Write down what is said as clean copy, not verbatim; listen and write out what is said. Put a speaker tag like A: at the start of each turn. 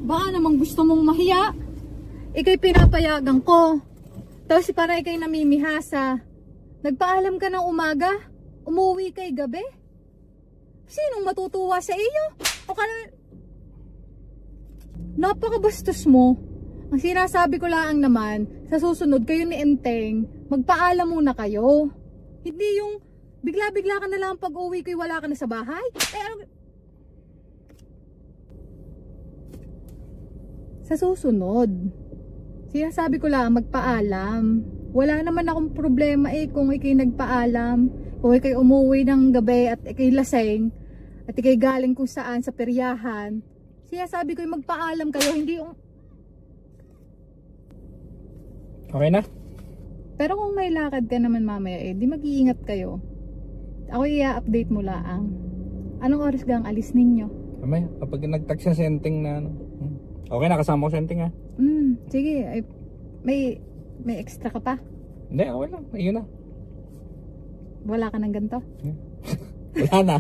A: Baka namang gusto mong mahiya. Ika'y pinapayagan ko. Tapos para ika'y namimihasa. Nagpaalam ka ng umaga, umuwi kay gabi. Sinong matutuwa sa iyo? O napakabastos mo. Ang sinasabi ko lang naman, sa susunod kayo ni Enteng, magpaalam muna kayo. Hindi yung bigla-bigla ka na lang pag-uwi ko wala ka na sa bahay. Sa susunod, sinasabi ko lang magpaalam. Wala naman akong problema kung ikay nagpaalam, kung ikay umuwi ng gabi at ikay laseng, at ikay galing kung saan sa peryahan. Sinasabi ko magpaalam kayo, hindi yung...
B: Okay na?
A: Pero kung may lakad ka naman mamaya di mag-iingat kayo. Ako i-update mo lang. Anong oras gang alis ninyo?
B: Mamaya, kapag nag-tag siya Enteng na ano. Okay na, kasama ko si Enteng ha?
A: Sige, may extra ka pa?
B: Hindi, okay lang, ayun na.
A: Wala ka ng ganito?
B: Wala na.